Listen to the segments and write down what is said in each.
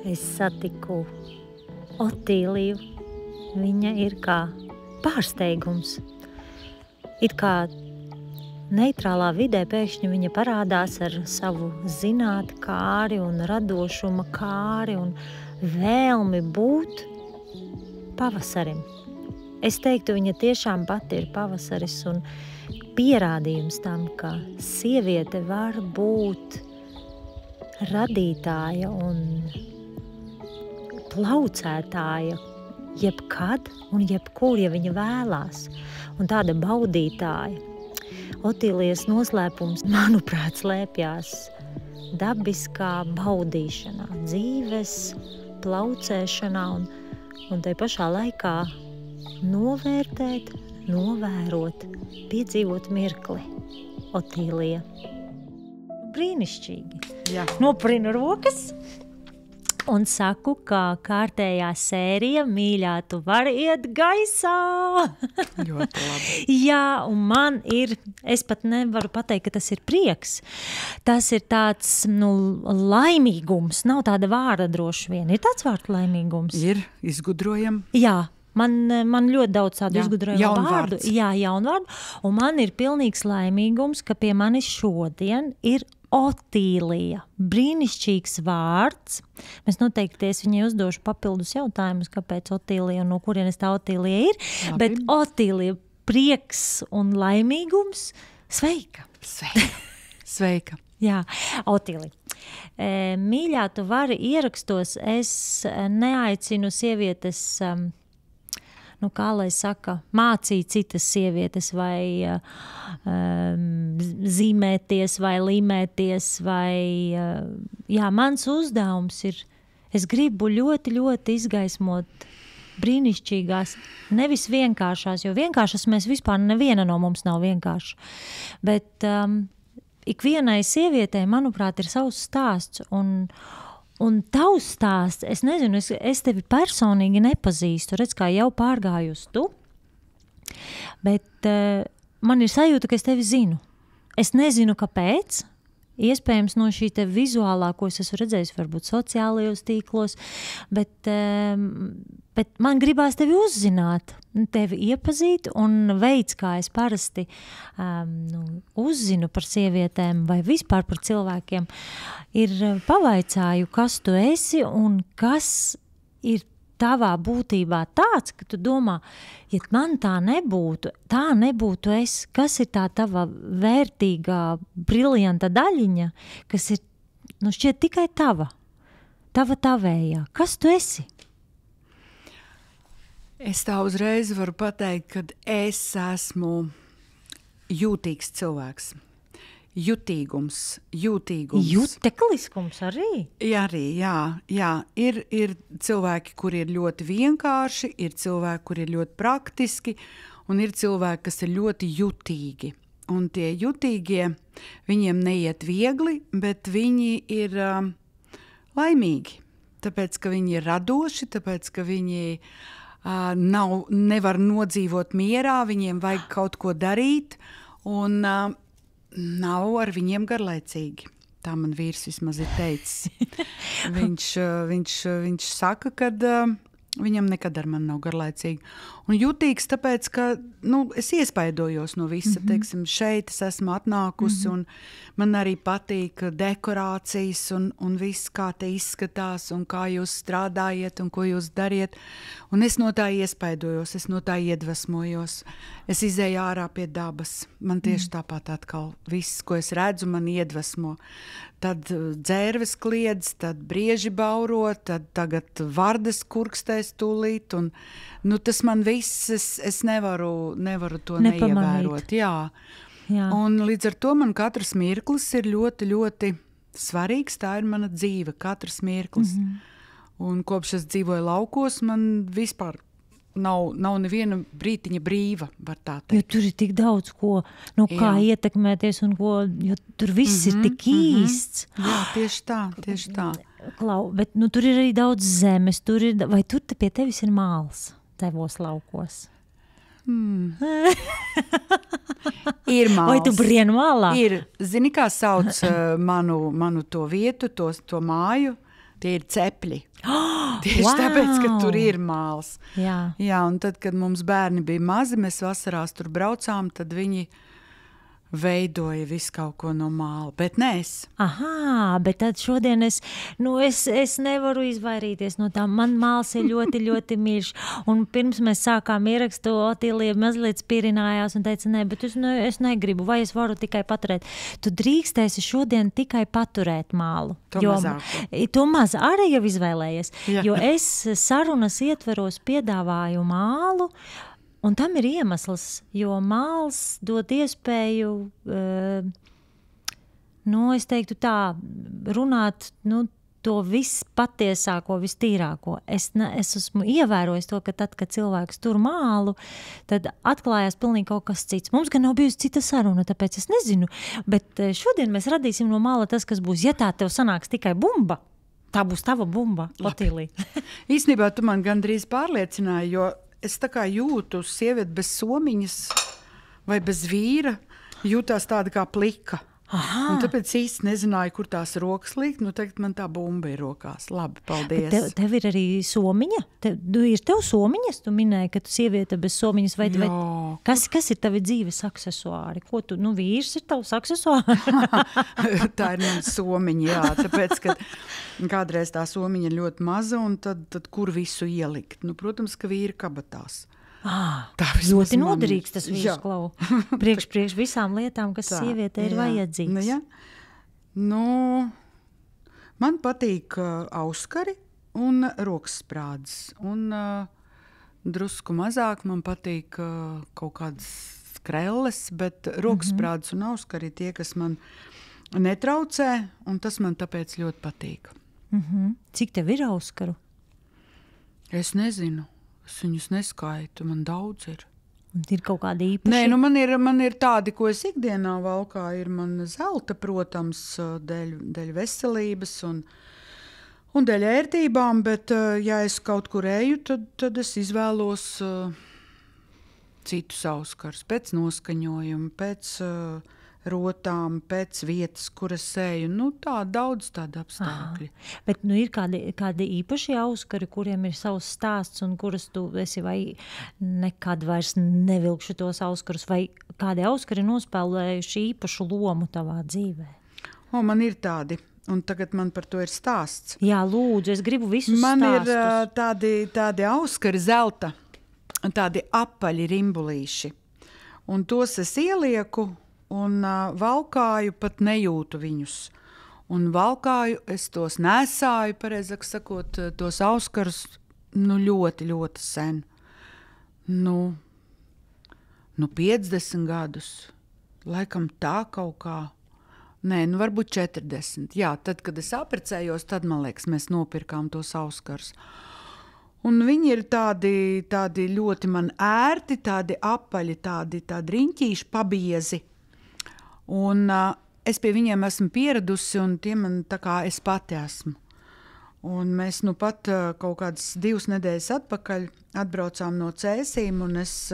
es satiku Otīliju. Viņa ir kā pārsteigums. It kā neitrālā vidē pēkšņi viņa parādās ar savu zinātni kāri un radošuma kāri un vēlmi būt pavasarim. Es teiktu, viņa tiešām pati ir pavasaris un pierādījums tam, ka sieviete var būt radītāja un plaucētāja jebkad un jebkur, ja viņa vēlās, un tāda baudītāja. Otīlijas noslēpums, manuprāt, slēpjās dabiskā baudīšanā, dzīves plaucēšanā un tai pašā laikā novērtēt, novērot, piedzīvot mirkli. Otīlija. Brīnišķīgi. Jā. Noprinu rokas un saku, ka kārtējā sērija Mīļā, tu vari iet gaisā. Ļoti labi. Jā, un man ir, es pat nevaru pateikt, ka tas ir prieks. Tas ir tāds, laimīgums, nav tāda vārda droši vien. Ir tāds vārds laimīgums? Ir, izgudrojam. Jā. Man ļoti daudz tādu izgudrojumu vārdu. Jā, jaunvārdu. Un man ir pilnīgs laimīgums, ka pie manis šodien ir Otīlija. Brīnišķīgs vārds. Mēs noteikti viņai uzdošu papildus jautājumus, kāpēc Otīlija un no kurienes tā Otīlija ir. Labi. Bet Otīlija, prieks un laimīgums. Sveika! Sveika! Jā, Otīlija. Mīļā, tu vari ierakstos. Es neaicinu sievietes... kā lai saka, mācīt citas sievietes vai zīmēties vai līmēties vai, mans uzdevums ir, es gribu ļoti, ļoti izgaismot brīnišķīgās, nevis vienkāršās, jo vienkāršas mēs vispār neviena no mums nav vienkārša, bet ikvienai sievietei, manuprāt, ir savs stāsts un tavs stāsts, es nezinu, es tevi personīgi nepazīstu, redz, kā jau pārgājus tu, bet man ir sajūta, ka es tevi zinu. Es nezinu, kāpēc, iespējams no šī te vizuālā, ko es esmu redzējis, varbūt sociālajos tīklos, bet man gribās tevi uzzināt, tevi iepazīt, un veids, kā es parasti uzzinu par sievietēm vai vispār par cilvēkiem, ir pavaicāju, kas tu esi un kas ir tavā būtībā tāds, ka tu domā, ja man tā nebūtu es, kas ir tā tava vērtīgā, briljanta daļiņa, kas ir, šķiet tikai tavējā. Kas tu esi? Es tā uzreiz varu pateikt, kad es esmu jūtīgs cilvēks. Jutīgums. Jutekliskums arī? Jā. Ir cilvēki, kuri ir ļoti vienkārši, ir cilvēki, kuri ir ļoti praktiski, un ir cilvēki, kas ir ļoti jutīgi. Un tie jutīgie, viņiem neiet viegli, bet viņi ir laimīgi. Tāpēc, ka viņi ir radoši, tāpēc, ka viņi nevar nodzīvot mierā, viņiem vajag kaut ko darīt, un nav ar viņiem garlaicīgi. Tā man vīrs vismaz ir teicis. Viņš saka, ka viņam nekad ar mani nav garlaicīgi. Un jutīgs tāpēc, ka es iespaidojos no visa. Teiksim, šeit es esmu atnākusi un man arī patīk dekorācijas un viss, kā te izskatās un kā jūs strādājiet un ko jūs dariet. Un es no tā iespaidojos, es no tā iedvesmojos. Es izēju ārā pie dabas. Man tieši tāpat atkal viss, ko es redzu, man iedvesmo. Tad dzērves kliedz, tad brieži bauro, tad tagad vardas kurkstēs tūlīt. Un, tas man viss, es nevaru to neievērot. Jā. Un līdz ar to man katrs mirklis ir ļoti, ļoti svarīgs. Tā ir mana dzīve, katrs mirklis. Un kopš es dzīvoju laukos, man vispār nav neviena brītiņa brīva, var tā teikt. Jo tur ir tik daudz ko, kā ietekmēties un ko, jo tur viss ir tik īsts. Jā, tieši tā. Klau, bet tur ir arī daudz zemes, vai tur pie tevis ir māls tevos laukos? Ir māls. Vai tu brienu mālā? Ir, zini, kā sauc manu to vietu, to māju? Tie ir cepļi. Tieši tāpēc, ka tur ir māls. Jā. Jā, un tad, kad mums bērni bija mazi, mēs vasarās tur braucām, tad viņi veidoja visu kaut ko no māla, bet ne es. Aha, bet tad šodien es nevaru izvairīties no tā. Man māls ir ļoti, ļoti mīļš. Un pirms mēs sākām ierakstu, Otīlija mazliet spirinājās un teica, nē, bet es negribu, vai es varu tikai paturēt. Tu drīkstēsi šodien tikai paturēt mālu. To maz arī jau izvēlējies. Jā. Jo es sarunas ietveros piedāvāju mālu, un tam ir iemesls, jo māls dod iespēju, es teiktu tā, runāt, to vispatiesāko, vistīrāko. Es esmu ievērojis to, ka tad, kad cilvēks tur mālu, tad atklājās pilnīgi kaut kas cits. Mums gan nav bijusi cita saruna, tāpēc es nezinu, bet šodien mēs radīsim no māla tas, kas būs. Ja tā tev sanāks tikai bumba, tā būs tava bumba, Otīlija. Īstenībā tu man gandrīz pārliecināji, jo es tā kā jūtu sievieti bez somiņas vai bez vīra, jūtās tāda kā plika. Aha. Un tāpēc īsti nezināju, kur tās rokas likt. Tagad man tā bumba ir rokās. Labi, paldies. Tev ir arī somiņa? Ir tev somiņas? Tu minēji, ka tu sieviete bez somiņas. Vai kas ir tavi dzīves aksesuāri? Ko tu, vīrs ir tavs aksesuāri? Tā ir man somiņa, jā. Tāpēc, ka kādreiz tā somiņa ir ļoti maza, un tad kur visu ielikt? Protams, ka vīri kabatās. Ļoti noderīgs tas vīrs, Klau. Priekš visām lietām, kas sieviete ir vajadzīgs. Man patīk auskari un roksprādzes. Un drusku mazāk man patīk kaut kādas skrelles, bet roksprādzes un auskari ir tie, kas man netraucē, un tas man tāpēc ļoti patīk. Cik tev ir auskaru? Es nezinu. Es viņus neskaitu, man daudz ir. Un ir kaut kādi īpaši? Nē, man ir tādi, ko es ikdienā valkā. Ir man zelta, protams, dēļ veselības un dēļ ērtībām, bet ja es kaut kur eju, tad es izvēlos citus auskarus pēc noskaņojuma, pēc rotām, pēc vietas, kur es eju. Tā daudz tādu apstākļi. Bet ir kādi īpaši auskari, kuriem ir savs stāsts un kurus tu esi vai nekad vairs nevilkšu tos auskarus, vai kādi auskari nospēlējuši īpašu lomu tavā dzīvē? Man ir tādi. Un tagad man par to ir stāsts. Jā, lūdzu, es gribu visus man stāstus. Man ir tādi auskari zelta, tādi apaļi rimbulīši. Un tos es ielieku un valkāju, pat nejūtu viņus. Un valkāju, es tos nesāju, pareizāk sakot, tos auskarus, ļoti, ļoti sen. 50 gadus. Laikam tā kaut kā. Nē, varbūt 40. Jā, tad, kad es apprecējos, tad, man liekas, mēs nopirkām tos auskarus. Un viņi ir tādi ļoti man ērti, tādi apaļi, tādi riņķīši, pabiezi. Un es pie viņiem esmu pieradusi, un tie man tā kā es pati esmu. Un mēs pat kaut kādas 2 nedēļas atpakaļ atbraucām no Cēsīm, un es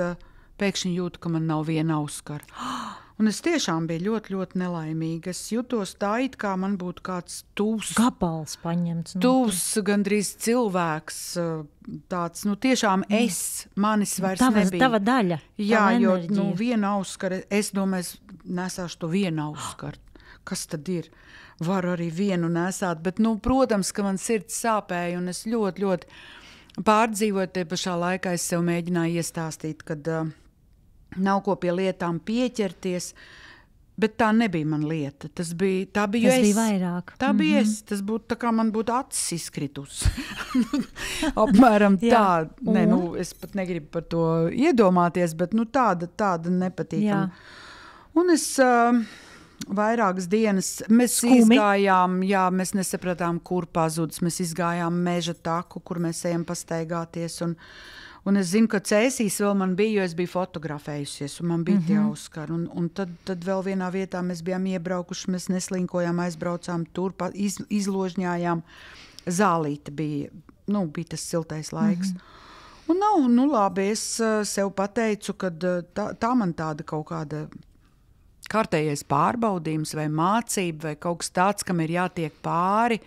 pēkšņi jūtu, ka man nav viena auskara. Un es tiešām biju ļoti, ļoti nelaimīga. Es jutos tā, it kā man būtu kāds tuvs gabals paņemts. Tuvs gandrīz cilvēks, tāds, tiešām manis vairs nebija. Tava daļa. Jā, jo viena auskara, es domāju, nesāšu to vienu auskaru. Kas tad ir? Varu arī vienu nesāt, bet, protams, ka man sirds sāpēja, un es ļoti, ļoti pārdzīvoju, te pašā laikā es sev mēģināju iestāstīt, kad nav ko pie lietām pieķerties, bet tā nebija man lieta. Tas bija vairāk. Tā bija es. Tas būtu tā kā man būtu acis izkritus. Apmēram tā. Nē, es pat negribu par to iedomāties, bet tāda nepatīkama. Un es vairākas dienas mēs izgājām, mēs nesapratām, kur pazudis. Mēs izgājām meža taku, kur mēs ejam pastaigāties. Un es zinu, ka Cēsīs vēl man bija, jo es biju fotografējusies, un man bija tie auskari. Un tad vēl vienā vietā mēs bijām iebraukuši, mēs neslinkojām, aizbraucām tur, izložņājām. Zālīte bija, bija tas siltais laiks. Un labi, es sev pateicu, ka tā man tāda kaut kāda kārtējais pārbaudījums vai mācība vai kaut kas tāds, kam ir jātiek pāri.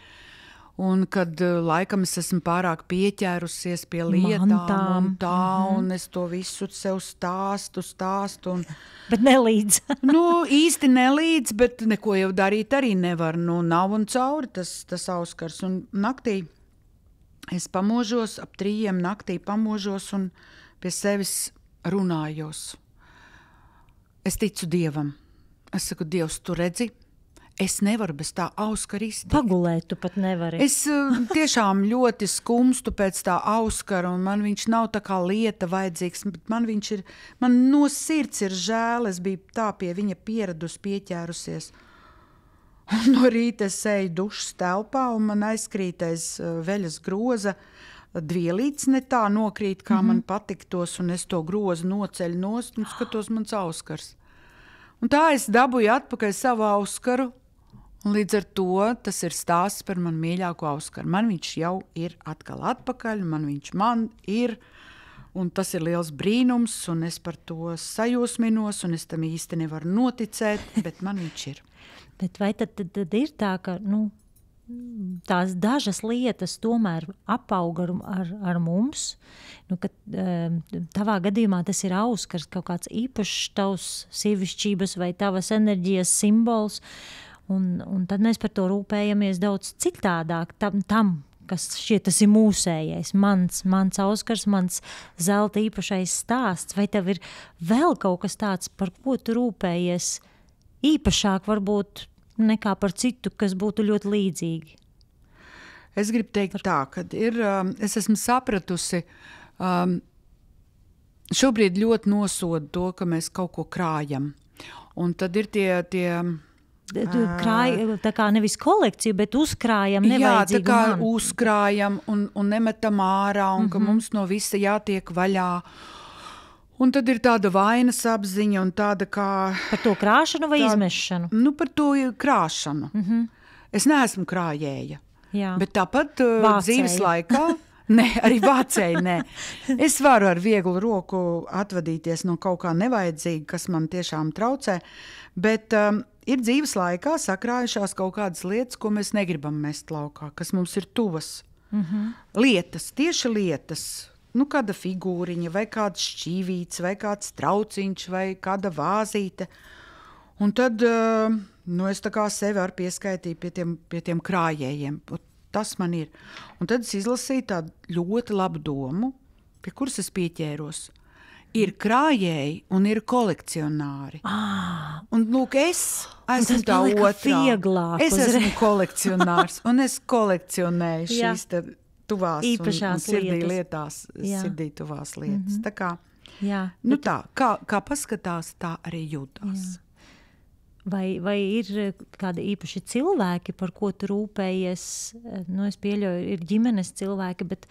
Un kad laikam es esmu pārāk pieķērusies pie lietām un tā, un es to visu sev stāstu. Bet nelīdz. Īsti nelīdz, bet neko jau darīt arī nevar. Nav un cauri tas auskars. Un naktī es pamožos, ap 3 naktī pamožos un pie sevis runājos. Es ticu Dievam. Es saku, Dievs, tu redzi, es nevaru bez tā auskara iztikt. Pagulēt tu pat nevari. Es tiešām ļoti skumstu pēc tā auskara, un man viņš nav tā kā lieta vajadzīgs, bet man no sirds ir žēl, es biju tā pie viņa pieķērusies. Un no rīta es eju dušas telpā, un man aizkrītais veļas groza dvielīts ne tā nokrīt, kā man patiktos, un es to grozu noceļu nost un skatos mans auskars. Un tā es dabūju atpakaļ savu auskaru, un līdz ar to tas ir stāsts par manu mīļāko auskaru. Man viņš jau ir atkal atpakaļ, man ir, un tas ir liels brīnums, un es par to sajūsminos, un es tam īsti nevaru noticēt, bet man viņš ir. Bet vai tad ir tā, ka, tās dažas lietas tomēr apauga ar mums, ka tavā gadījumā tas ir auskars, kaut kāds īpašs tavs sievišķības vai tavas enerģijas simbols, un tad mēs par to rūpējamies daudz citādāk tam kas tas ir mūsējais, mans auskars, mans zelta īpašais stāsts, vai tev ir vēl kaut kas tāds, par ko tu rūpējies īpašāk varbūt nekā par citu, kas būtu ļoti līdzīgi? Es gribu teikt tā, ka es esmu sapratusi, šobrīd ļoti nosodu to, ka mēs kaut ko krājam. Un tad ir tā kā nevis kolekciju, bet uzkrājam nevajadzīgu tā kā uzkrājam un nemetam ārā, un ka mums no visa jātiek vaļā. Un tad ir tāda vainas apziņa un tāda kā... Par to krāšanu vai izmešanu? Par to krāšanu. Es neesmu krājēja. Jā. Bet tāpat dzīves laikā... Nē, arī vācēji, nē. Es varu ar vieglu roku atvadīties no kaut kā nevajadzīga, kas man tiešām traucē, bet ir dzīves laikā sakrājušās kaut kādas lietas, ko mēs negribam mest laukā, kas mums ir tuvas. Lietas, tieši lietas. Kāda figūriņa, vai kāds šķīvīts, vai kāds trauciņš, vai kāda vāzīte. Un tad es tā kā sevi arī pieskaitīju pie tiem krājējiem. Tas man ir. Un tad es izlasīju tādu ļoti labu domu, pie kuras es pieķēros. Ir krājēji un ir kolekcionāri. Un lūk, es esmu tā otrā. Es esmu kolekcionārs, un es kolekcionēju šīs tuvās īpašās sirdī tuvās lietas. Tā kā, kā paskatās, tā arī jūtās. Vai ir kādi īpaši cilvēki, par ko tu rūpējies? Es pieļauju, ir ģimenes cilvēki, bet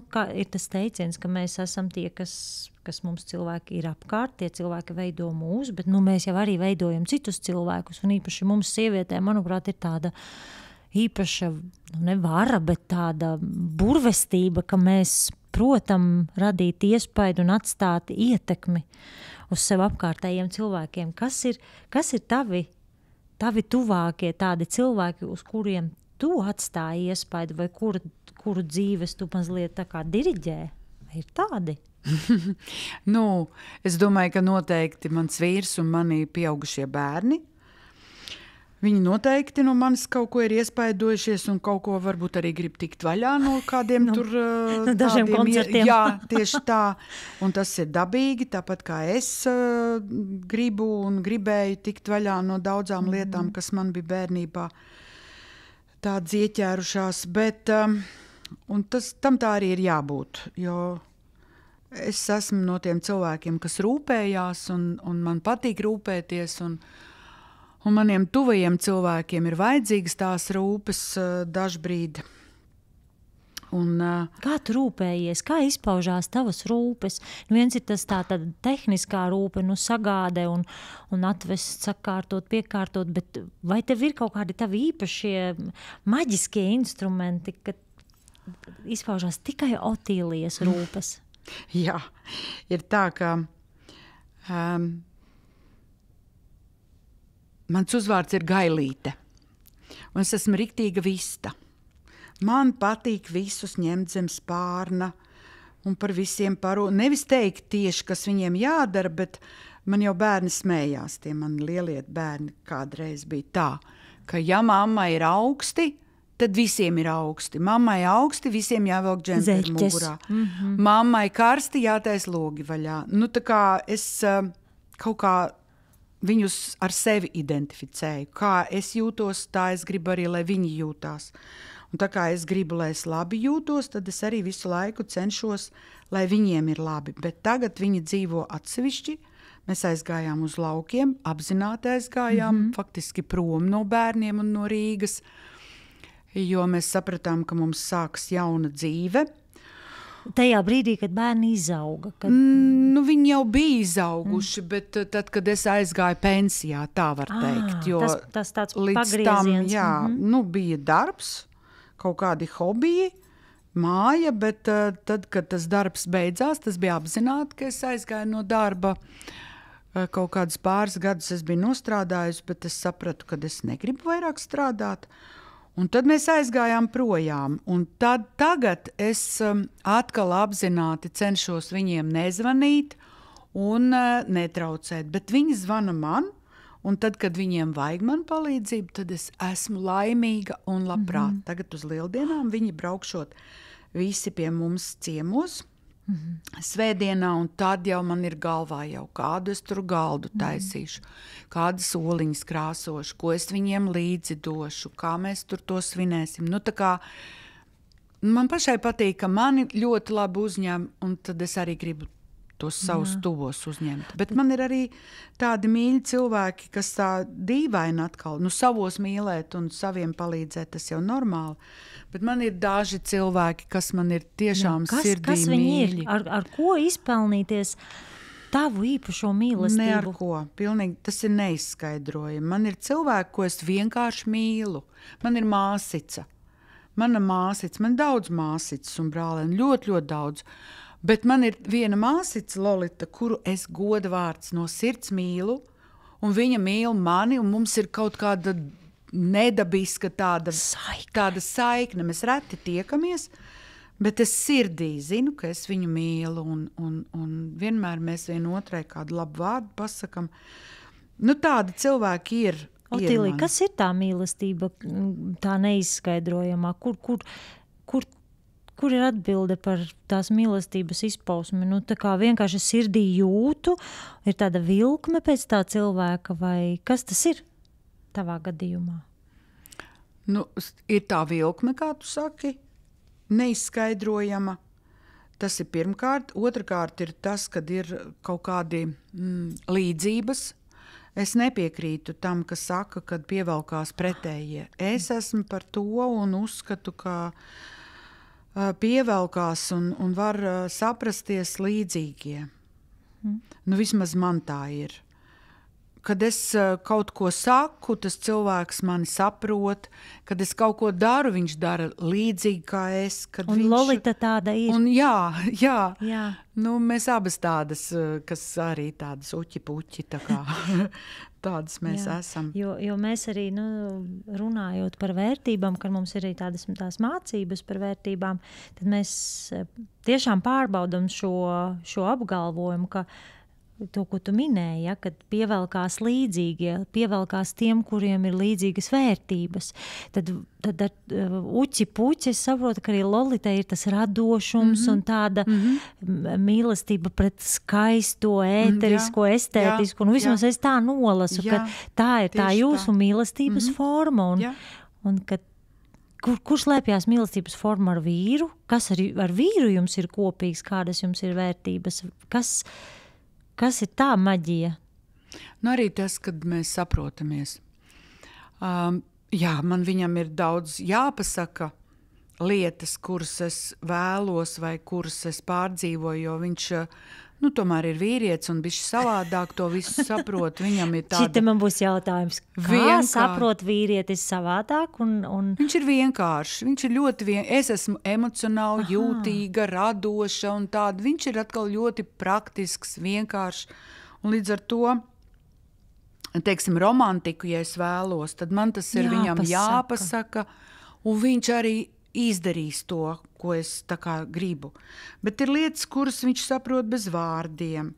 kā ir tas teiciens, ka mēs esam tie, kas mums cilvēki ir apkārt, tie cilvēki veido mūs, bet mēs jau arī veidojam citus cilvēkus, un īpaši mums sievietēm, manuprāt, ir tāda īpaša, ne vara, bet tāda burvestība, ka mēs protam radīt iespaidu un atstāt ietekmi uz sev apkārtējiem cilvēkiem. Kas ir tavi tuvākie tādi cilvēki, uz kuriem tu atstāji iespaidu, vai kuru dzīves tu mazliet tā kā diriģē? Vai ir tādi? Es domāju, ka noteikti mans vīrs un mani pieaugušie bērni. Viņi noteikti no manis kaut ko ir iespaidojušies un kaut ko varbūt arī grib tikt vaļā no kādiem dažiem koncertiem. Jā, tieši tā. Un tas ir dabīgi, tāpat kā es gribu un gribēju tikt vaļā no daudzām lietām, kas man bija bērnībā tādas ieķērušās. Bet tam tā arī ir jābūt, jo es esmu no tiem cilvēkiem, kas rūpējās un man patīk rūpēties un maniem tuvajiem cilvēkiem ir vajadzīgas tās rūpes dažbrīd. Kā tu rūpējies? Kā izpaužās tavas rūpes? Viens ir tas tāda tehniskā rūpe, sagāde un atvest, sakārtot, piekārtot, bet vai tev ir kaut kādi tavi īpašie maģiskie instrumenti, kad izpaužās tikai Otīlijas rūpes? Jā, ir tā, ka mans uzvārds ir Gailīte, un es esmu riktīga vista. Man patīk visus ņemt zem spārna un par visiem nevis teikt tieši, kas viņiem jādara, bet man jau bērni smējās, tie mani lielie bērni kādreiz bija tā, ka ja mamma ir augsti, tad visiem ir augsti. Mammai augsti, visiem jāvelk džemperi mugurā. Mammai karsti, jātais logi vaļā. Nu, tā kā es kaut kā viņus ar sevi identificēju. Kā es jūtos, tā es gribu arī, lai viņi jūtās. Un tā kā es gribu, lai es labi jūtos, tad es arī visu laiku cenšos, lai viņiem ir labi. Bet tagad viņi dzīvo atsevišķi. Mēs aizgājām uz laukiem, apzināti aizgājām, faktiski prom no bērniem un no Rīgas, jo mēs sapratām, ka mums sāks jauna dzīve. Tajā brīdī, kad bērni izauga? Kad... Nu, viņi jau bija izauguši, bet tad, kad es aizgāju pensijā, tā var teikt. Jo tas tāds līdz pagrieziens. Tam, jā, nu, bija darbs, kaut kādi hobiji, māja, bet tad, kad tas darbs beidzās, tas bija apzināti, ka es aizgāju no darba. Kaut kādus pāris gadus es biju nostrādājusi, bet es sapratu, ka es negribu vairāk strādāt. Un tad mēs aizgājām projām. Un tagad es atkal apzināti cenšos viņiem nezvanīt un netraucēt. Bet viņi zvana man, un tad, kad viņiem vajag man palīdzību, tad es esmu laimīga un labprāt. Tagad uz lieldienām viņi braukšot visi pie mums ciemos. Svētdienā, un tad jau man ir galvā jau kādu es tur galdu taisīšu, kādas oliņas krāsošu, ko es viņiem līdzi došu, kā mēs tur to svinēsim. Nu, tā kā man pašai patīk, ka mani ļoti labi uzņem, un tad es arī gribu tos savus tuvos uzņemt. Bet man ir arī tādi mīļi cilvēki, kas tā dīvaini atkal, nu savos mīlēt un saviem palīdzēt, tas jau normāli. Bet man ir daži cilvēki, kas man ir tiešām sirdī kas viņi mīļi. Ir? Ar ko izpelnīties tavu īpašo mīlestību? Ne ar ko. Pilnīgi, tas ir neizskaidrojami. Man ir cilvēki, ko es vienkārši mīlu. Man ir māsica. Mana māsica. Man daudz māsicas un brālēni. Ļoti, ļoti daudz. Bet man ir viena māsica, Lolita, kuru es goda vārds no sirds mīlu. Un viņa mīl mani, un mums ir kaut kāda nedabiska tāda saikne. Mēs reti tiekamies, bet es sirdī zinu, ka es viņu mīlu, un vienmēr mēs vienotrai kādu labu vārdu pasakam. Nu, tādi cilvēki ir. Otīlija, kas ir tā mīlestība, tā neizskaidrojamā? Kur ir atbilde par tās mīlestības izpausmi? Nu, tā kā vienkārši sirdī jūtu, ir tāda vilkme pēc tā cilvēka, vai kas tas ir tavā gadījumā? Nu, ir tā vilkme, kā tu saki, neizskaidrojama. Tas ir pirmkārt. Otrakārt ir tas, kad ir kaut kādi līdzības. Es nepiekrītu tam, ka saka, kad pievelkās pretējie. Es esmu par to un uzskatu, ka pievelkās un var saprasties līdzīgie. Nu, vismaz man tā ir. Kad es kaut ko saku, tas cilvēks mani saprot. Kad es kaut ko daru, viņš dara līdzīgi kā es. Kad un Lolita tāda ir. Un jā. Nu, mēs abas tādas, kas arī tādas uķi-puķi, tā kā tādas mēs esam. Jo mēs arī, runājot par vērtībām, kad mums ir arī tās mācības par vērtībām, tad mēs tiešām pārbaudam šo apgalvojumu, ka to, ko tu minēji, ja, kad pievelkās līdzīgie, pievelkās tiem, kuriem ir līdzīgas vērtības. Tad ar uķi-puķi es saprotu, ka arī Lolitai ir tas radošums un tāda mīlestība pret skaisto, ēterisko, estētisku. Un vismaz es tā nolasu, ka tā ir tā jūsu mīlestības forma. Un kad Kur slēpjās mīlestības forma ar vīru? Kas ar vīru jums ir kopīgs? Kādas jums ir vērtības? Kas ir tā maģija? Nu, arī tas, kad mēs saprotamies. Man viņam ir daudz jāpasaka lietas, kuras es vēlos vai kuras es pārdzīvoju, jo viņš tomēr ir vīrietis un bišķi savādāk to visu saprot. Viņam ir tāda... Šita man būs jautājums. Kā saprot vīrietis savādāk? Viņš ir vienkārši. Viņš ir ļoti Es esmu emocionāli, jūtīga, radoša un tāda. Viņš ir atkal ļoti praktisks, vienkārši. Un līdz ar to, teiksim, romantiku, ja es vēlos, tad man tas ir viņam jāpasaka. Un viņš arī izdarīs to, ko es tā kā gribu. Bet ir lietas, kuras viņš saprot bez vārdiem.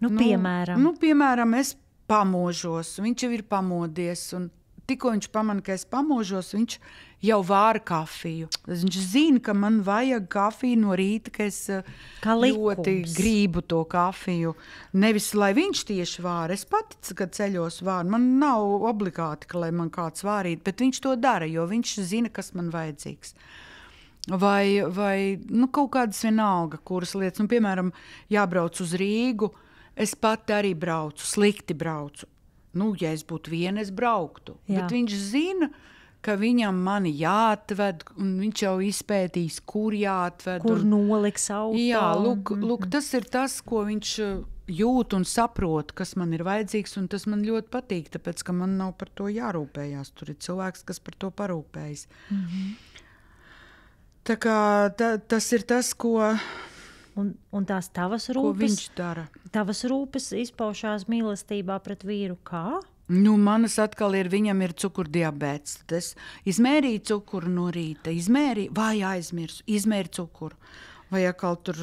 Piemēram, es pamožos, viņš jau ir pamodies, un tikko viņš pamana, ka es pamožos, viņš jau vāra kafiju. Viņš zina, ka man vajag kafiju no rīta, ka es ļoti gribu to kafiju. Nevis, lai viņš tieši vāra. Es pati, kad ceļos vāru, man nav obligāti, ka lai man kāds vārīt, bet viņš to dara, jo viņš zina, kas man vajadzīgs. Vai kaut kādas vienalga, kuras lietas, piemēram, jābrauc uz Rīgu, es pati arī braucu, slikti braucu. Ja es būtu viena, es brauktu. Jā. Bet viņš zina, ka viņam mani jāatved, un viņš jau izpētīs, kur jāatved. Kur noliks autā. Jā, lūk, tas ir tas, ko viņš jūt un saprot, kas man ir vajadzīgs, un tas man ļoti patīk, tāpēc, ka man nav par to jārūpējās. Tur ir cilvēks, kas par to parūpējas. Tā kā tas ir tas, ko... Un tās tavas rūpes, ko viņš dara. Tavas rūpes izpaušās mīlestībā pret vīru kā? Manas atkal viņam ir cukurdiabēts. Tad es izmērīju cukuru no rīta, izmēru cukuru. Vai atkal tur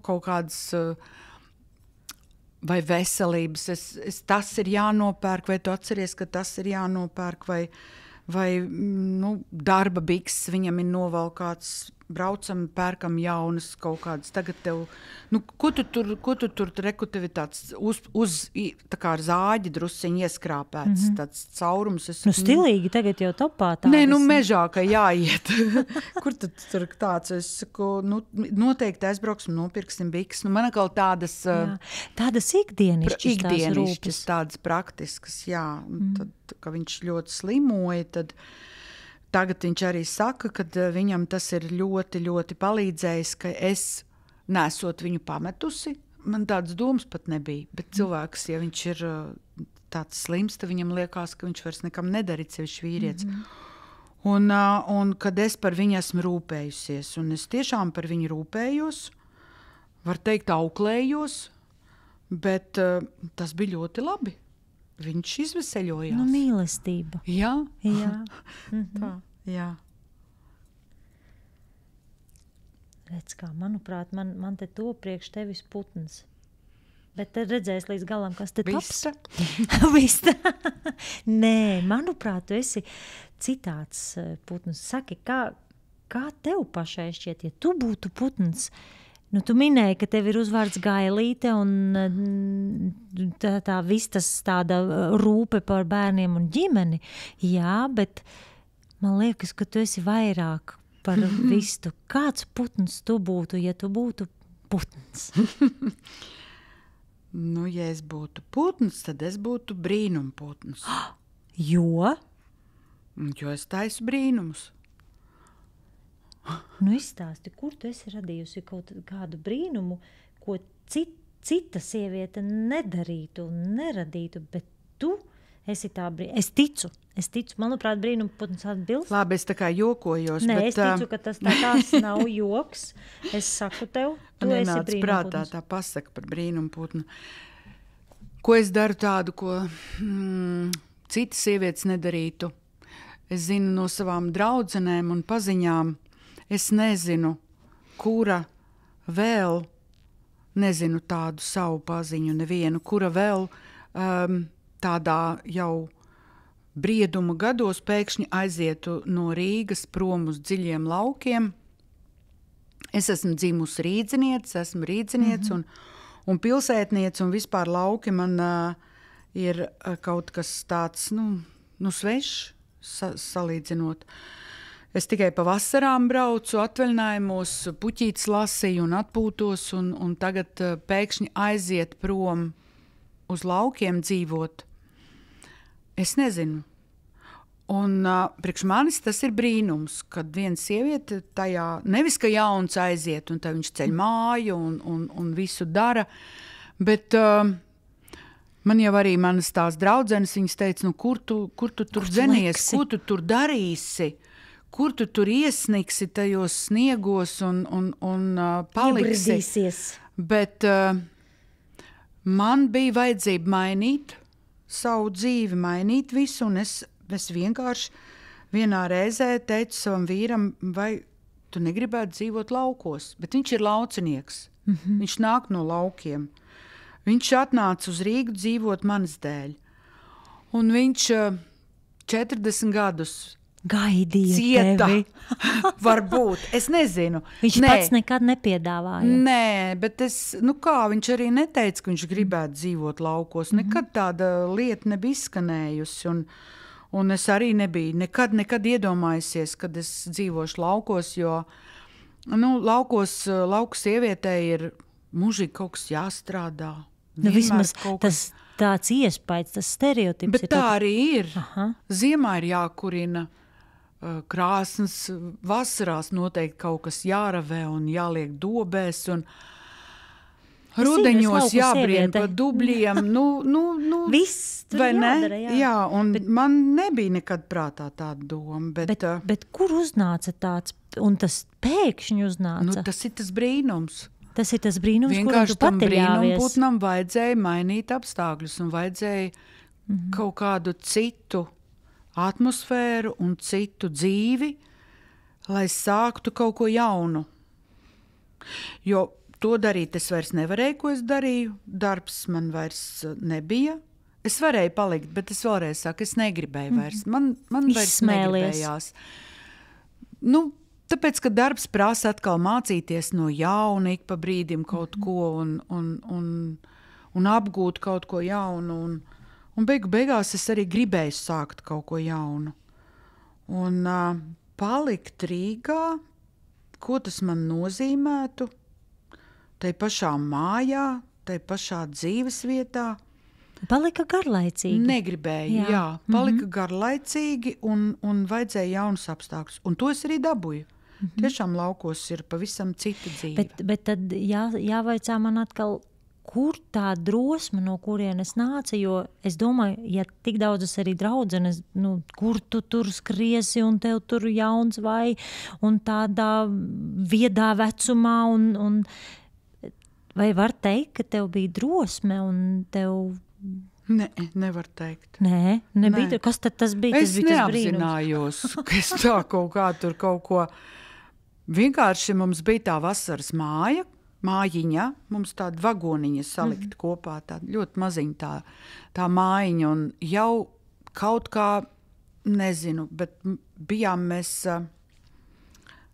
kaut kādas vai veselības. Tas ir jānopērk, vai tu atceries, ka tas ir jānopērk, vai darba bikses viņam ir novalkāts. Braucam, pērkam jaunas kaut kādas. Tagad tev, ko tu tur reku tev ir tāds tā kā ar zāģi drusciņi ieskrāpēts, tāds caurums. Stilīgi tagad jau topā tādas. Nē, mežā, ka jāiet. Kur tu tur tāds? Es saku, noteikti aizbrauksim, nopirksim biks. Man atkal tādas... Tādas ikdienišķas tādas praktiskas, jā. Tad, ka viņš ļoti slimoja, tad... Tagad viņš arī saka, ka viņam tas ir ļoti, ļoti palīdzējis, ka es nesot viņu pametusi. Man tādas domas pat nebija, bet cilvēks, ja viņš ir tāds slims, tad viņam liekas, ka viņš vairs nekam nedarīt, sevišķi vīrietis. Un kad es par viņu esmu rūpējusies, un es tiešām par viņu rūpējos, var teikt auklējos, bet tas bija ļoti labi. Viņš izveseļojās. Mīlestība. Jā. Tā, jā. Redz kā, manuprāt, man te to priekš tevis putns. Bet tad redzēs līdz galam, kas te taps. Vista. Nē, manuprāt, tu esi citāds putns. Saki, kā tev pašai šķiet, ja tu būtu putns? Tu minēji, ka tev ir uzvārds Gailīte un tā vistas tāda rūpe par bērniem un ģimeni. Jā, bet man liekas, ka tu esi vairāk par vistu. Kāds putns tu būtu, ja tu būtu putns? Ja es būtu putns, tad es būtu brīnumputns. Jo? Jo es taisu brīnumus. Izstāsti, kur tu esi radījusi kaut kādu brīnumu, ko cita sieviete nedarītu un neradītu, bet tu esi tā Es ticu, manuprāt, brīnumputns atbilst. Labi, es tā kā jokojos. Nē, es ticu, ka tās nav joks. Es saku tev, tu esi brīnumputns. Prātā tā pasaka par brīnumputnu. Ko es daru tādu, ko citas sievietes nedarītu? Es zinu no savām draudzenēm un paziņām. Es nezinu, kura vēl, nezinu tādu savu paziņu nevienu, kura vēl tādā jau brieduma gados pēkšņi aizietu no Rīgas prom uz dziļiem laukiem. Es esmu dzimusi rīdziniece, un pilsētniece, un vispār lauki man ir kaut kas tāds, svešs salīdzinot. Es tikai pa vasarām braucu, atvaļinājumos, puķītes lasīju un atpūtos, un tagad pēkšņi aiziet prom uz laukiem dzīvot. Es nezinu. Un priekš manis tas ir brīnums, kad viena sieviete tajā, nevis ka jauns aiziet, un tā viņš ceļ māju un visu dara, bet man jau arī manas tās draudzenes, viņas teica, kur tu tur dzenies, ko tu tur darīsi? Kur tu tur iesniksi tajos sniegos un paliksi. Iebridīsies. Bet man bija vajadzība mainīt savu dzīvi, mainīt visu, un es vienkārši vienā reizē teicu savam vīram, vai tu negribētu dzīvot laukos, bet viņš ir laucinieks. Viņš nāk no laukiem. Viņš atnāca uz Rīgu dzīvot manas dēļ. Un viņš 40 gadus gaidīja cieta. tevi. Varbūt, es nezinu. Viņš pats nekad nepiedāvāja. Nē, bet viņš arī neteica, ka viņš gribētu dzīvot laukos. Nekad tāda lieta nebija izskanējusi. Un es arī nebiju nekad iedomājusies, kad es dzīvošu laukos, jo lauku sievietei ir mūžīgi kaut kas jāstrādā. Vismaz tas tāds iespējas, tas stereotips. Bet tā arī ir. Ziemā ir jākurina krāsnes, vasarās noteikti kaut kas jāravē un jāliek dobēs un rudeņos jābrien pa dubļiem. Viss tur vai jādara, ne? Jā, un man nebija nekad prātā tāda doma. Bet kur uznāca tāds, un tas pēkšņi uznāca? Tas ir tas brīnums. Tas ir tas brīnums, vienkārši kuram tu brīnum pateļāvies. putnam vajadzēja mainīt apstākļus un vajadzēja kaut kādu citu atmosfēru un citu dzīvi, lai sāktu kaut ko jaunu. Jo to darīt es vairs nevarēju, ko es darīju. Darbs man vairs nebija. Es varēju palikt, bet es vēlreiz saku, es negribēju vairs. Man vairs negribējās. Tāpēc, ka darbs prasa atkal mācīties no jauna, ik pa brīdim kaut ko un apgūt kaut ko jaunu. Un beigās es arī gribēju sākt kaut ko jaunu. Un palikt Rīgā, ko tas man nozīmētu, tai pašā mājā, tai pašā dzīves vietā. Palika garlaicīgi. Negribēju, jā. Palika garlaicīgi un vajadzēja jaunus apstākļus. Un to es arī dabūju. Tiešām laukos ir pavisam cita dzīve. Bet tad jāvaicā man atkal, kur tā drosme, no kurienes nāca, jo es domāju, ja tik daudzas arī draudzenes, kur tu tur skriesi un tev tur jauns un tādā viedā vecumā un vai var teikt, ka tev bija drosme un tev... Nevar teikt. Nebija. Kas tad tas bija? Es neapzinājos, ka es tā tur kaut ko... Vienkārši mums bija tā vasaras mājiņa, mums tāda vagoniņa salikt kopā, tāda ļoti maziņa tā mājiņa, un jau kaut kā, nezinu, bet bijām mēs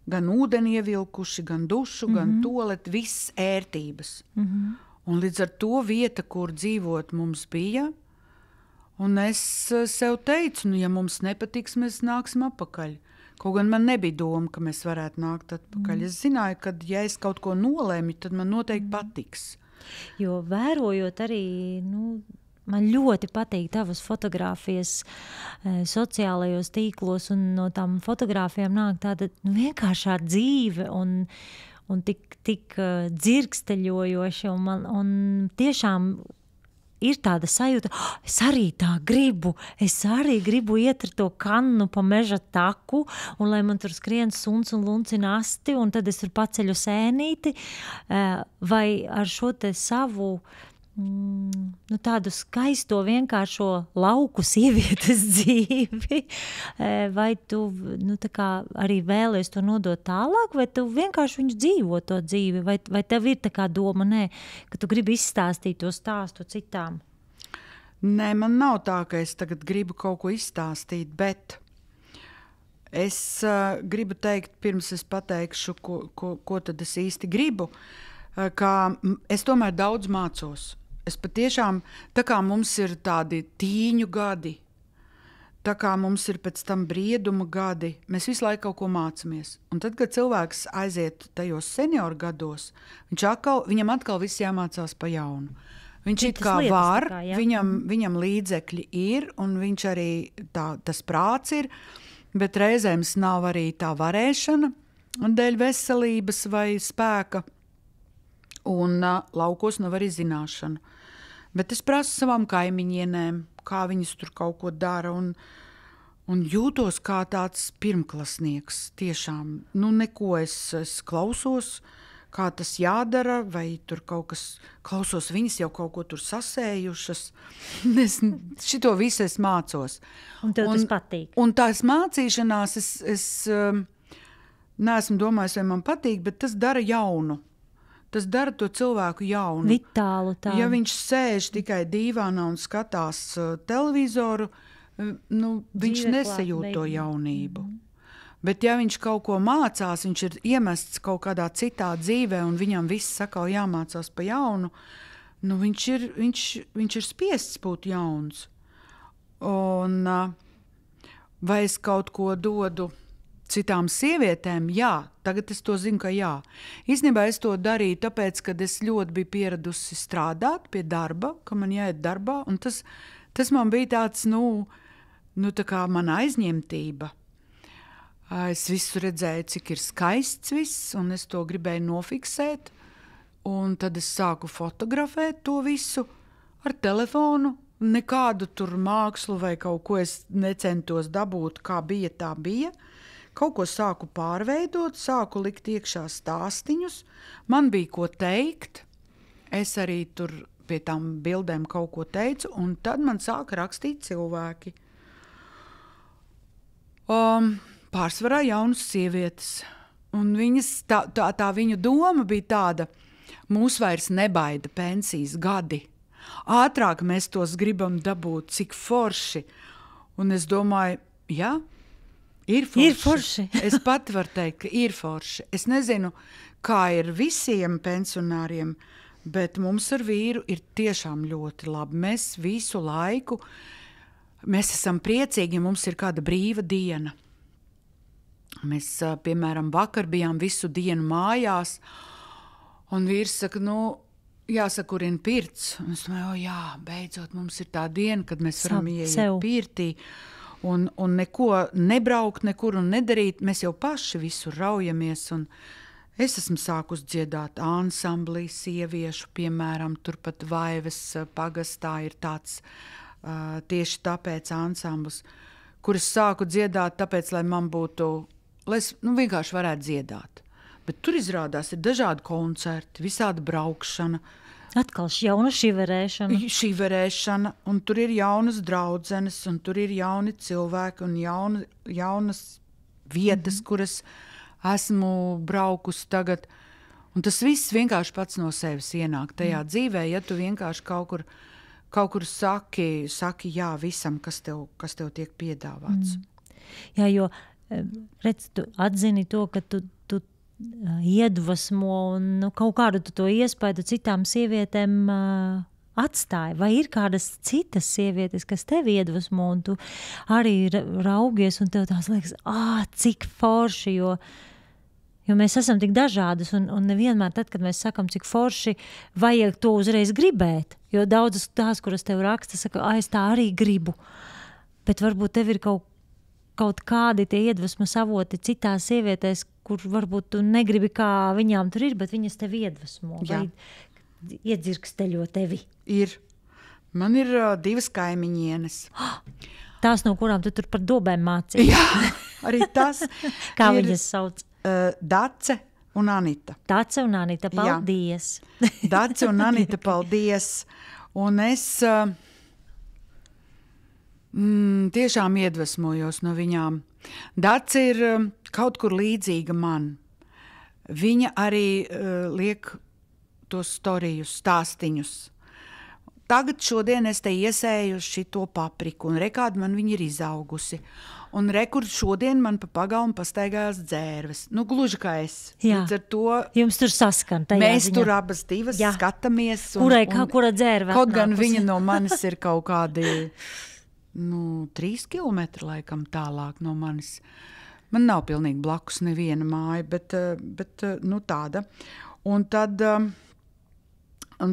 gan ūdeni ievilkuši, gan dušu, gan toaleti, viss ērtības. Un līdz ar to vieta, kur dzīvot mums bija, un es sev teicu, ja mums nepatiks, mēs nāksim apakaļ. Kaut gan man nebija doma, ka mēs varētu nākt atpakaļ. Es zināju, ka ja es kaut ko nolēmu, tad man noteikti patiks. Jo vērojot arī, man ļoti patīk tavas fotogrāfijas sociālajos tīklos, un no tām fotogrāfijām nāk tāda vienkāršā dzīve un tik dzirksteļojoša, un tiešām ir tāda sajūta, es arī gribu iet ar to kannu pa meža taku, un lai man tur skrien suns un luncina asti, un tad es tur paceļu sēnīti, vai ar šo te savu tādu skaisto vienkāršo lauku sievietes dzīvi, vai tu tā kā arī vēlies to nodot tālāk, vai tu vienkārši viņu dzīvo to dzīvi, vai tev ir tā kā doma, ka tu gribi izstāstīt to stāstu citām? Nē, man nav tā, ka es tagad gribu kaut ko izstāstīt, bet es gribu teikt, pirms es pateikšu, ko tad es īsti gribu, ka es tomēr daudz mācos. Es patiešām, tā kā mums ir tādi tīņu gadi, tā kā mums ir pēc tam brieduma gadi, mēs visu laiku kaut ko mācamies. Un tad, kad cilvēks aiziet tajos senioru gados, viņam atkal viss jāmācās pa jaunu. Viņš it kā var, viņam līdzekļi ir, un viņš arī tas prāts ir, bet reizēm nav arī tā varēšana dēļ veselības vai spēka, un laukos nav arī zināšana. Bet es prasu savām kaimiņienēm, kā viņas tur kaut ko dara, un jūtos kā tāds pirmklasnieks. Tiešām, neko es klausos, kā tas jādara, vai tur kaut kas, klausos, viņas jau kaut ko tur sasējušas. Es šito visu es mācos. Un tev tas patīk? Un tās mācīšanās es neesmu domājis, vai man patīk, bet tas dara jaunu. Tas dara to cilvēku jaunu. Vitālu tādu. Ja viņš sēž tikai dīvānā un skatās televizoru, viņš nesajūt to jaunību. Bet ja viņš kaut ko mācās, viņš ir iemests kaut kādā citā dzīvē un viņam viss saka, jāmācās pa jaunu, viņš ir spiests būt jauns. Un vai es kaut ko dodu citām sievietēm? Jā, tagad es to zinu, ka jā. Īstenībā es to darīju tāpēc, kad es ļoti biju pieradusi strādāt pie darba, ka man jāiet darbā, un tas man bija tāds, tā kā mana aizņemtība. Es visu redzēju, cik ir skaists viss, un es to gribēju nofiksēt, un tad es sāku fotografēt to visu ar telefonu. Nekādu tur mākslu vai kaut ko es necentos dabūt, kā bija, tā bija. Kaut ko sāku pārveidot, sāku likt iekšā stāstiņus. Man bija ko teikt. Es arī tur pie tām bildēm kaut ko teicu, un tad man sāka rakstīt cilvēki. Pārsvarā jaunas sievietes. Un viņas, tā viņu doma bija tāda, mūs vairs nebaida pensijas gadi. Ātrāk mēs tos gribam dabūt, cik forši. Un es domāju, jā, ir forši. Es pat varu teikt, ka ir forši. Es nezinu, kā ir visiem pensionāriem, bet mums ar vīru ir tiešām ļoti labi. Mēs visu laiku, mēs esam priecīgi, ja mums ir kāda brīva diena. Mēs, piemēram, vakar bijām visu dienu mājās, un vīrs saka, jāsaka, kur ir pirts. Un es domāju, jā, beidzot mums ir tā diena, kad mēs varam ieiet pirtī. Un neko nebraukt nekur un nedarīt, mēs jau paši visur raujamies, un es esmu sākus dziedāt ansamblī sieviešu, piemēram, turpat Vaivas pagastā ir tāds tieši tāpēc ansambls, kur es sāku dziedāt tāpēc, lai man būtu, lai es vienkārši varētu dziedāt. Bet tur izrādās ir dažādi koncerti, visāda braukšana. Atkal jauna šiverēšana, un tur ir jaunas draudzenes, un tur ir jauni cilvēki, un jaunas vietas, kuras esmu braukusi tagad. Un tas viss vienkārši pats no sevis ienāk tajā dzīvē, ja tu vienkārši kaut kur saki jā visam, kas tev tiek piedāvāts. Jā, jo, redz, tu atzini to, ka tu iedvesmo un kaut kādu to iespaidu citām sievietēm atstāja. Vai ir kādas citas sievietes, kas tevi iedvesmo un tu arī raugies un tev tās liekas, cik forši, jo mēs esam tik dažādas un nevienmēr tad, kad mēs sakam, cik forši, vajag to uzreiz gribēt, jo daudzas tās, kuras tev raksta, saka, es tā arī gribu, bet varbūt tev ir kaut kādi tie iedvesmas avoti citās sievietēs, kur varbūt tu negribi, kā viņām tur ir, bet viņas tevi iedvesmo. Jā. Vai iedzirksteļo tevi? Ir. Man ir 2 kaimiņienes. Tās, no kurām tu tur par dobēm mācīji? Jā, arī tas. Kā viņas sauc? Dace un Anita. Dace un Anita, paldies. Dace un Anita, paldies. Un es tiešām iedvesmojos no viņām. Dace ir kaut kur līdzīga man. Viņa arī liek tos storijus, stāstiņus. Tagad šodien es te iesēju šito papriku, un rekād man viņa ir izaugusi. Un rekur šodien man pa pagaumu pastaigājās dzērves. Gluži kā es. Jā. Ar to jums tur saskan tajā mēs ziņā. Tur abas divas skatāmies. Kura dzērve kaut gan viņa no manis ir kaut kādi 3 kilometri laikam tālāk no manis. Man nav pilnīgi blakus neviena māja, bet tāda. Un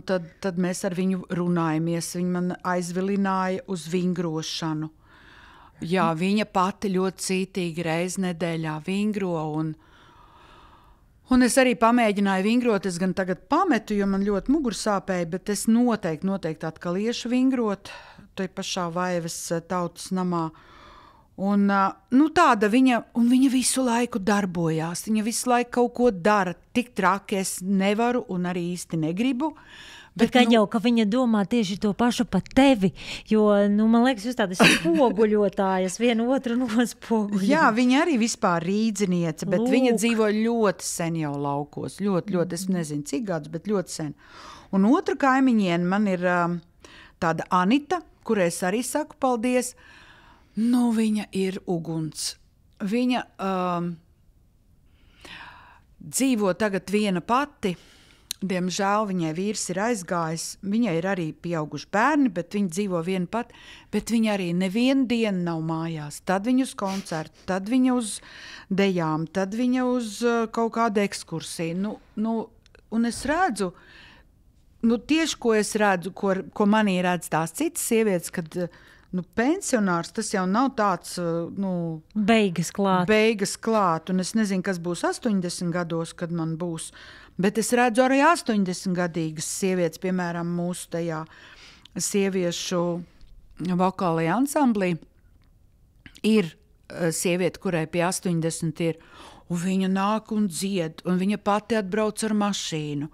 tad mēs ar viņu runājamies. Viņa man aizvilināja uz vingrošanu. Jā, viņa pati ļoti cītīgi reiz nedēļā vingro. Un es arī pamēģināju vingrot. Es gan tagad pametu, jo man ļoti mugursāpēja, bet es noteikti atkal iešu vingrot. Tai pašā Vaivas tautas namā. Un, tāda viņa visu laiku darbojās, viņa visu laiku kaut ko dara, tik traki es nevaru un arī īsti negribu. Bet jau, ka viņa domā tieši to pašu par tevi, jo, man liekas, jūs tādas spoguļotājas, vienu otru nospoguļo. Jā, viņa arī vispār rīdziniece, bet viņa dzīvo ļoti sen jau laukos, ļoti, es nezinu cik gadus, bet ļoti sen. Un otra kaimiņiene man ir tāda Anita, kurai es arī saku paldies. Viņa ir uguns. Viņa dzīvo tagad viena pati. Diemžēl viņai vīrs ir aizgājis. Viņai ir arī pieauguši bērni, bet viņa dzīvo viena pati. Bet viņa arī nevienu dienu nav mājās. Tad viņa uz koncertu, tad viņa uz dejām, tad viņa uz kaut kādu ekskursiju. Un es redzu, tieši ko es redzu, ko manī redz tās citas sievietes, kad pensionārs, tas jau nav tāds, beigas klāt, un es nezinu, kas būs 80 gados, kad man būs, bet es redzu arī 80-gadīgas sievietes, piemēram, mūsu tajā sieviešu vokālajā ansamblī ir sieviete, kurai pie 80 ir, un viņa nāk un dzied, un viņa pati atbrauc ar mašīnu.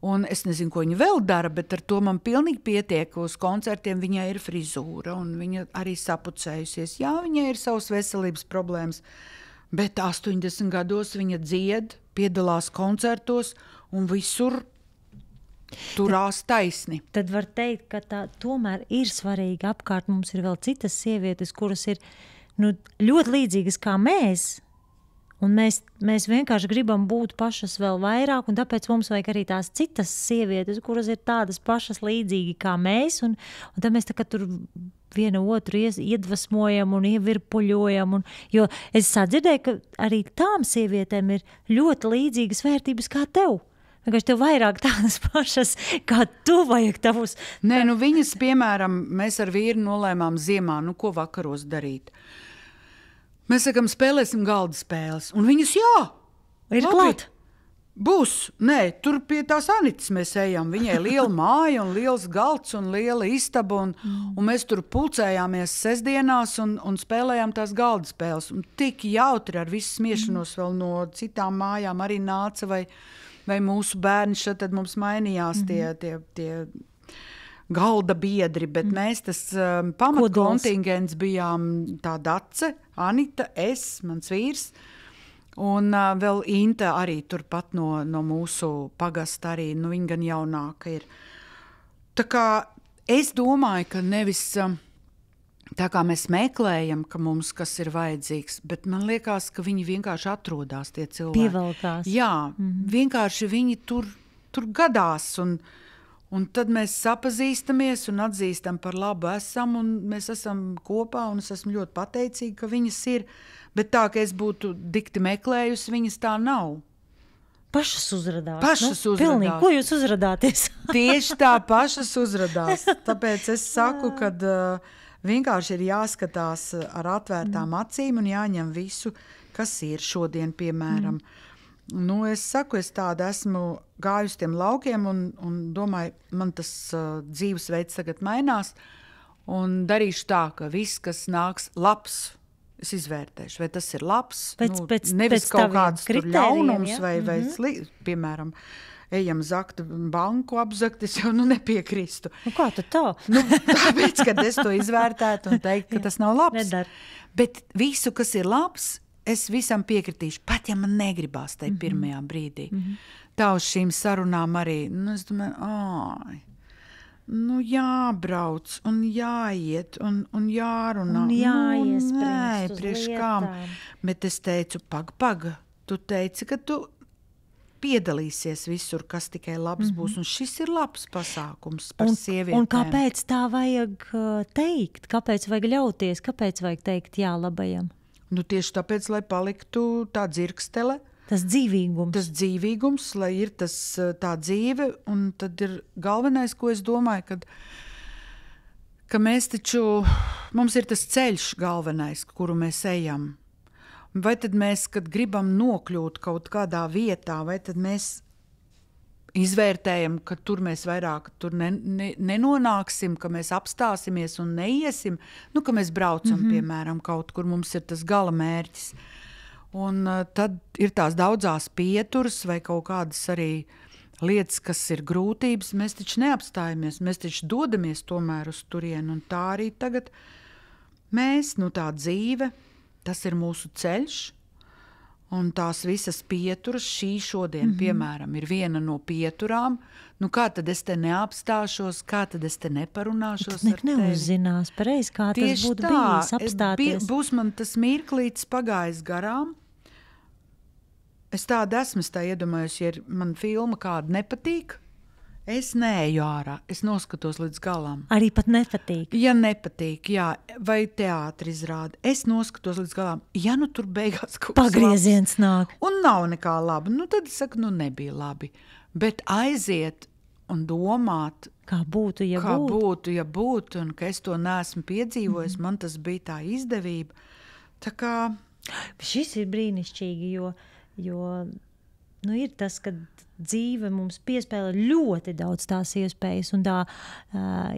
Un es nezinu, ko viņa vēl dara, bet ar to man pilnīgi pietiek. Uz koncertiem viņai ir frizūra, un viņa arī sapucējusies. Jā, viņai ir savas veselības problēmas, bet 80 gados viņa dzied, piedalās koncertos un visur turās taisni. Tad var teikt, ka tā tomēr ir svarīga. Apkārt mums ir vēl citas sievietes, kuras ir ļoti līdzīgas kā mēs. Un mēs vienkārši gribam būt pašas vēl vairāk, un tāpēc mums vajag arī tās citas sievietes, kuras ir tādas pašas līdzīgi kā mēs, un tad mēs tā kā tur viena otru iedvesmojam un ievirpuļojam. Jo es sadzirdēju, ka arī tām sievietēm ir ļoti līdzīgas vērtības kā tev. Vienkārši tev vairāk tādas pašas, kā tu vajag tavus. Nē, viņas, piemēram, mēs ar vīru nolēmām ziemā, ko vakaros darīt. Mēs sakam, spēlēsim galda spēles. Un viņas, jā, ir klāt. Būs. Nē, tur pie tās Anitas mēs ejam. Viņai liela māja un liels galds un liela istaba. Un mēs tur pulcējāmies sestdienās un spēlējām tās galda spēles. Un tik jautri ar visu smiešanos vēl no citām mājām arī nāca vai mūsu bērni šeit tad mums mainījās tie galda biedri, bet mēs tas pamatkontingents bijām tā Dace, Anita, es, mans vīrs, un vēl Inte arī turpat no mūsu pagasta arī, viņa gan jaunāka ir. Tā kā es domāju, ka nevis tā kā mēs meklējam, ka mums kas ir vajadzīgs, bet man liekas, ka viņi vienkārši atrodās tie cilvēki. Pievelkās. Jā, vienkārši viņi tur gadās un tad mēs sapazīstamies un atzīstam par labu esam, un mēs esam kopā, un es esmu ļoti pateicīga, ka viņas ir, bet tā, ka es būtu dikti meklējusi, viņas tā nav. Pašas uzradās. Uzradās. Pilnīgi, ko jūs uzradāties? Tieši tā, pašas uzradās. Tāpēc es saku, ka vienkārši ir jāskatās ar atvērtām acīm un jāņem visu, kas ir šodien, piemēram. Es saku, es tāda esmu gājusi tiem laukiem un domāju, man tas dzīvesveids tagad mainās un darīšu tā, ka viss, kas nāks labs, es izvērtēšu, vai tas ir labs, nevis kaut kāds tur ļaunums vai piemēram, ejam zakt banku apzakt, es jau nepiekristu. Kā tad tā? Tāpēc, kad es to izvērtētu un teikt, ka tas nav labs. Nedar. Bet visu, kas ir labs, es visam piekritīšu, pat ja man negribās tajā pirmajā brīdī. Tā uz šīm sarunām arī, es domāju, jābrauc un jāiet un jārunā. Un jāiespriekst uz priekš kām. Bet es teicu, paga, tu teici, ka tu piedalīsies visur, kas tikai labs būs, un šis ir labs pasākums par sievietēm. Un kāpēc tā vajag teikt? Kāpēc vajag ļauties? Kāpēc vajag teikt jā labajam? Tieši tāpēc, lai paliktu tā dzirkstele. Tas dzīvīgums. Tas dzīvīgums, lai ir tā dzīve, un tad ir galvenais, ko es domāju, ka mēs taču, mums ir tas ceļš galvenais, kuru mēs ejam. Vai tad mēs, kad gribam nokļūt kaut kādā vietā, vai tad mēs izvērtējam, ka tur mēs vairāk nenonāksim, ka mēs apstāsimies un neiesim, ka mēs braucam, piemēram, kaut kur mums ir tas gala mērķis. Un tad ir tās daudzās pieturas vai kaut kādas arī lietas, kas ir grūtības, mēs taču neapstājamies, mēs taču dodamies tomēr uz turienu, un tā arī tagad mēs, tā dzīve, tas ir mūsu ceļš, un tās visas pieturas, šī šodien, piemēram, ir viena no pieturām. Kā tad es te neapstāšos, kā tad es te neparunāšos ar tevi? Neuzzinās pareizi, kā tieši tas būtu bijis apstāties. Būs man tas mirklītis pagājis garām. Es tāda esmu, es tā iedomājos, ja man filma kāda nepatīk, es neeju ārā, es noskatos līdz galam. Arī pat nepatīk? Ja nepatīk, jā, vai teātri izrāda, es noskatos līdz galam. Ja tur beigās kaut kas pagrieziens nāk. Un nav nekā laba, tad es saku, nebija labi. Bet aiziet un domāt, kā būtu, ja būtu, un ka es to neesmu piedzīvojis, man tas bija tā izdevība. Tā kā... Šis ir brīnišķīgi, jo ir tas, ka dzīve mums piespēlē ļoti daudz tās iespējas, un tā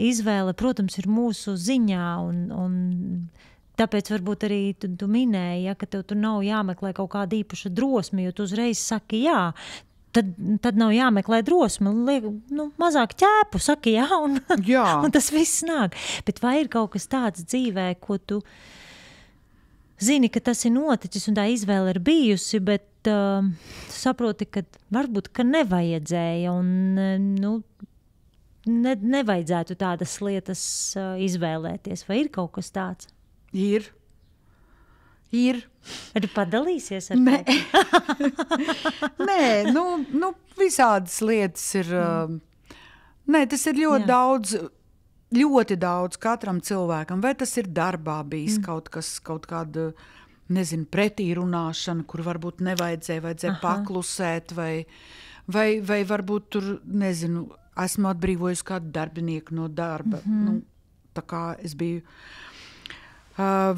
izvēle, protams, ir mūsu ziņā, un tāpēc varbūt arī tu minēji, ka tev tur nav jāmeklē kaut kāda īpaša drosme, jo tu uzreiz saki jā, tad nav jāmeklē drosme, mazāk ķēpu, saki jā, un tas viss nāk. Bet vai ir kaut kas tāds dzīvē, ko tu zini, ka tas ir noticis un tā izvēle ir bijusi, bet saproti, ka varbūt, ka nevajadzēja un nevajadzētu tādas lietas izvēlēties. Vai ir kaut kas tāds? Ir. Arī padalīsies ar to? Nē, visādas lietas ir. Nē, tas ir ļoti daudz katram cilvēkam. Vai tas ir darbā bijis kaut kāda, nezinu, pretī runāšana, kur varbūt vajadzēja paklusēt, vai varbūt tur, nezinu, esmu atbrīvojusi kādu darbinieku no darba. Tā kā es biju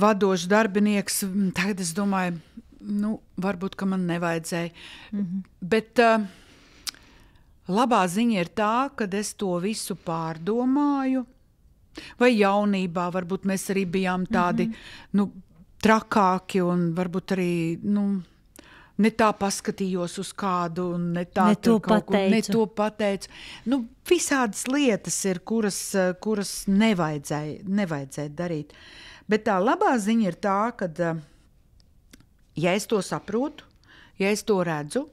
vadošs darbinieks, tagad es domāju, varbūt, ka man nevajadzēja. Bet labā ziņa ir tā, kad es to visu pārdomāju, vai jaunībā, varbūt mēs arī bijām tādi, trakāki un varbūt arī, ne tā paskatījos uz kādu un ne to pateicu. Visādas lietas ir, kuras nevajadzēja darīt. Bet tā labā ziņa ir tā, ka, ja es to saprotu, ja es to redzu,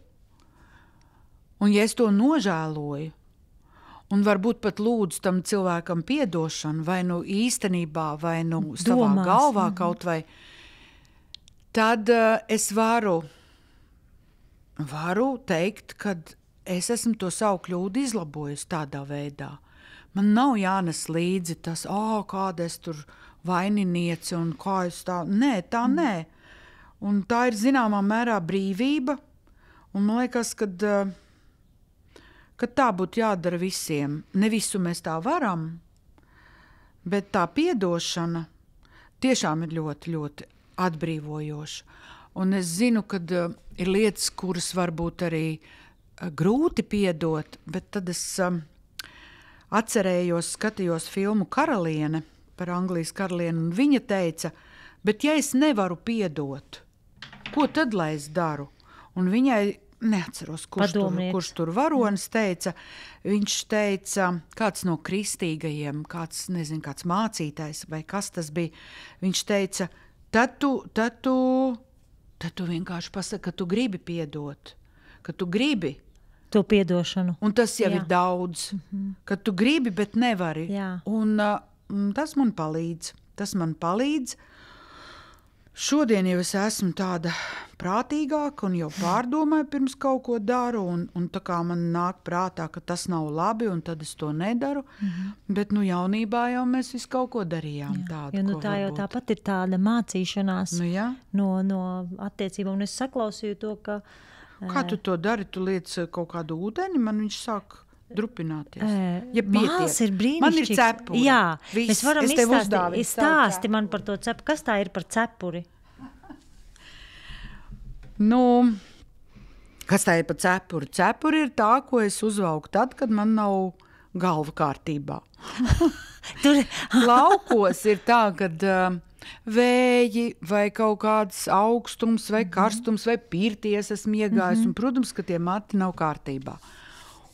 un ja es to nožēloju, un varbūt pat lūdzu tam cilvēkam piedošanu, vai īstenībā, vai savā galvā kaut vai, tad es varu teikt, ka es esmu to savu kļūdu izlabojusi tādā veidā. Man nav jānes līdzi tas, kāda es tur vaininieci un kā es tā. Nē, tā nē. Un tā ir zināmā mērā brīvība. Un man liekas, ka tā būtu jādara visiem. Ne visu mēs tā varam, bet tā piedošana tiešām ir ļoti, ļoti atbrīvojoša. Un es zinu, ka ir lietas, kuras varbūt arī grūti piedot, bet tad es skatījos filmu Karaliene par Anglijas karalieni, un viņa teica, bet ja es nevaru piedot, ko tad lai es daru? Un viņai, neatceros, kurš tur varonis teica, viņš teica, kāds no kristīgajiem, kāds mācītājs vai kas tas bija, viņš teica, tad tu vienkārši pasaki, ka tu gribi piedot, ka tu gribi to piedošanu. Un tas jau ir daudz, ka tu gribi, bet nevari. Un tas man palīdz. Šodien jau es esmu tāda prātīgāka un jau pārdomāju pirms kaut ko daru, un tā kā man nāk prātā, ka tas nav labi, un tad es to nedaru. Bet jaunībā jau mēs visu kaut ko darījām tādu. Jo tā jau tāpat ir tāda mācīšanās no attiecībām. Un es saklausīju to, ka... Kā tu to dari? Tu liec kaut kādu ūdeni, man viņš sāk drupināties. Māls ir brīnišķīgs. Man ir cepuri. Jā, mēs varam izstāsti man par to cepuri. Kas tā ir par cepuri? Kas tā ir pa cepuri? Cepuri ir tā, ko es uzvalku tad, kad man nav galva kārtībā. Laukos ir tā, kad vēji vai kaut kāds augstums vai karstums vai pirties esmu iegājis, un, protams, ka tie mati nav kārtībā.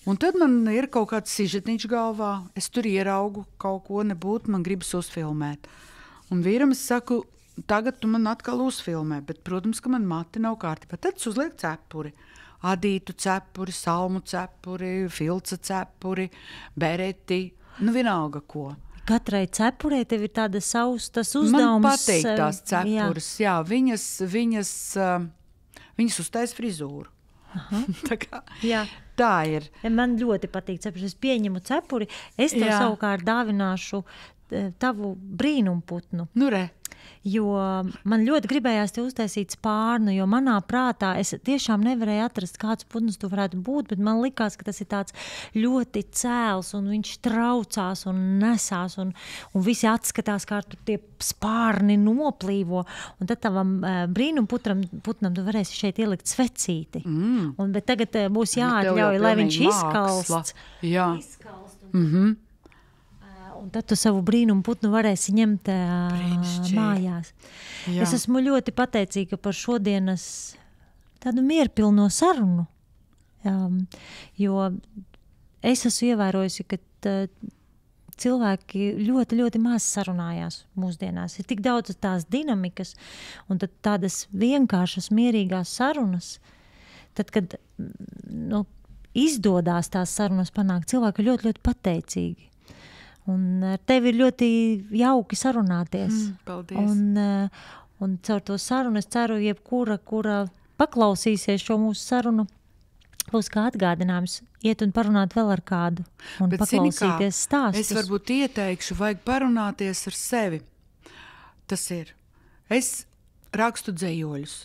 Un tad man ir kaut kāds sižetiņš galvā, es tur ieraugu kaut ko nebūtu, man gribas uzfilmēt. Un vīram es saku, tagad tu man atkal uzfilmē, bet, protams, ka man mati nav kārtībā. Tad es uzlieku cepuri. Adītu cepuri, salmu cepuri, filca cepuri, bereti, nu vienalga ko. Katrai cepurei tev ir tāda savs tas uzdevums. Man patīk tās cepuras, jā, viņas uztais frizūru. Tā ir. Man ļoti patīk cepuri. Es pieņemu cepuri. Es tev savukārt dāvināšu tavu brīnumputnu. Nu re. Jo man ļoti gribējās te uztaisīt spārnu, jo manā prātā es tiešām nevarēju atrast, kāds putns tu varētu būt, bet man likās, ka tas ir tāds ļoti cēls, un viņš traucās un nesās, un visi atskatās, kā tur tie spārni noplīvo, un tad tavam brīnumputnam tu varēsi šeit ielikt svecīti. Bet tagad būs jāatļauj, lai viņš izkalsts. Jā. Un tad tu savu brīnumu putnu varēsi ņemt mājās. Jā. Es esmu ļoti pateicīga par šodienas tādu mierpilno sarunu, jo es esmu ievērojusi, ka cilvēki ļoti, ļoti maz sarunājās mūsdienās. Ir tik daudz tās dinamikas un tad tādas vienkāršas, mierīgās sarunas. Tad, kad izdodās tās sarunas panākt, cilvēki ir ļoti, ļoti pateicīgi. Un ar tevi ir ļoti jauki sarunāties. Paldies. Un caur to sarunu es ceru, kura paklausīsies šo mūsu sarunu, būs kā atgādinājums iet un parunāt vēl ar kādu un Bet paklausīties stāstus. Es varbūt ieteikšu, vajag parunāties ar sevi. Tas ir. Es rakstu dzejoļus.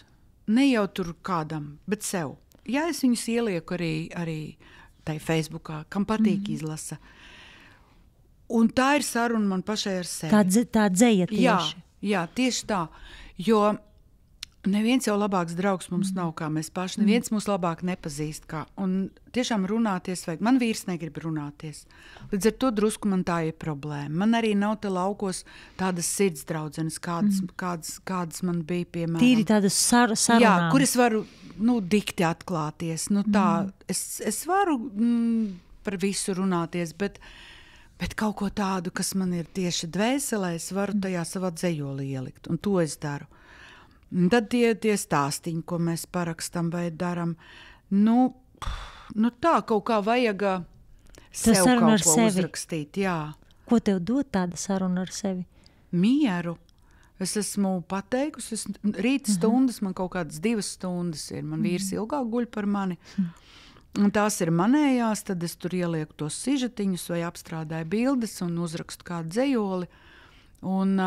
Ne jau tur kādam, bet sev. Ja es viņus ielieku arī tai Facebookā, kam patīk izlasa. Un tā ir saruna man pašai ar sevi. Tā dzeja tieši. Jā, tieši tā. Jo neviens jau labāks draugs mums nav kā mēs paši. Neviens mūs labāk nepazīst kā. Un tiešām runāties vajag. Man vīrs negrib runāties. Līdz ar to drusku man tā ir problēma. Man arī nav te laukos tādas sirds draudzenes, kādas man bija, piemēram. Tīri tādas sarunām. Jā, kur es varu dikti atklāties. Tā, es varu par visu runāties, bet kaut ko tādu, kas man ir tieši dvēselē, es varu tajā savā dzejolī ielikt, un to es daru. Un tad tie stāstiņi, ko mēs parakstam vai daram, tā kaut kā vajag sev kaut ko uzrakstīt. Jā. Ko tev dod tāda saruna ar sevi? Mieru. Es esmu pateikusi, rīta stundas, man kaut kādas 2 stundas ir, man vīrs ilgāk guļ par mani. Un tās ir manējās, tad es tur ielieku tos sižetiņus vai apstrādāju bildes un uzrakstu kādu dzejoli un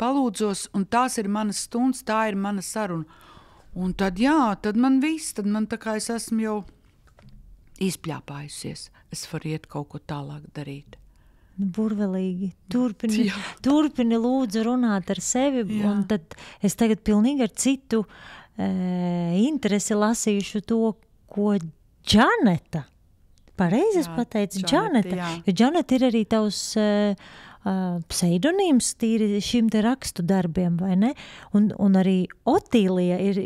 palūdzos, un tās ir manas stundas, tā ir mana saruna. Un tad tad man viss, tad man tā kā es esmu jau izpļāpājusies, es varu iet kaut ko tālāk darīt. Burvelīgi. Turpini lūdzu runāt ar sevi, un tad es tagad pilnīgi ar citu interesi lasīšu to, ko Džaneta. Pareizi es pateicu, Džaneta. Jo Džaneta ir arī tavs pseidonīms tīri šim te rakstu darbiem, vai ne? Un arī Otīlija ir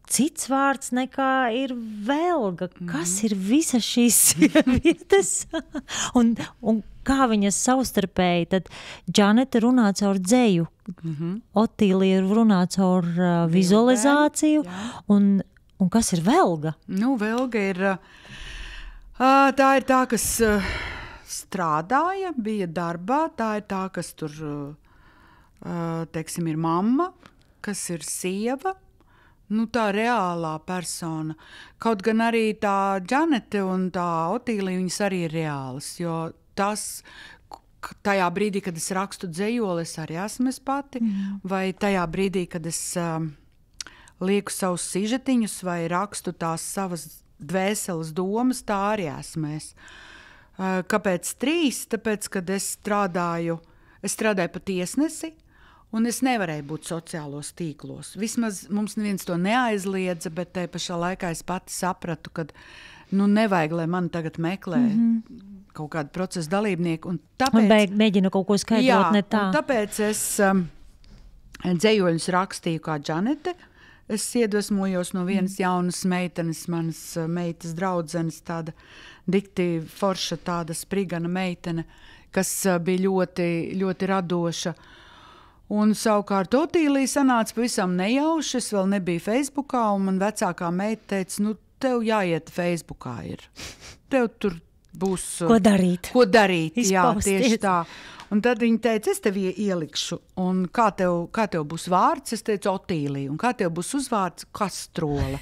cits vārds nekā ir Velga. Kas ir visas šīs sievietes? un kā viņas savstarpēji? Tad Džaneta runā caur dzeju. Otīlija runā caur vizualizāciju. Un kas ir Velga? Velga ir tā, kas strādāja, bija darbā, tā ir tā, kas tur, teiksim, ir mamma, kas ir sieva, tā reālā persona. Kaut gan arī tā Džanete un tā Otīlija, viņas arī ir reālas, jo tajā brīdī, kad es rakstu dzejoli, es arī esmu es pati, vai tajā brīdī, kad es lieku savus sižetiņus vai rakstu tās savas dvēseles domas, tā arī esmu es. Kāpēc 3? Tāpēc, kad es strādāju pa tiesnesi, Un es nevarēju būt sociālos tīklos. Vismaz mums neviens to neaizliedza, bet te pašā laikā es pati sapratu, ka nevajag, lai man tagad meklē kaut kādu procesu dalībnieku. Un tāpēc, mēģina kaut ko skaidrot, ne tā. Tāpēc es dzējoļus rakstīju kā Džanete. Es iedvesmojos no vienas jaunas meitenes, manas meitas draudzenes, tāda dikti forša, tāda sprigana meitene, kas bija ļoti, ļoti radoša. Un savukārt Otīlija sanāca pavisam nejauši, es vēl nebiju Facebookā, un man vecākā meita teica, tev jāiet Facebookā ir. Tev tur būs... Ko darīt? Jā, tieši tā. Un tad viņa teica, es tev ielikšu, un kā tev būs vārds? Es teicu, Otīlija, un kā tev būs uzvārds? Kastrola.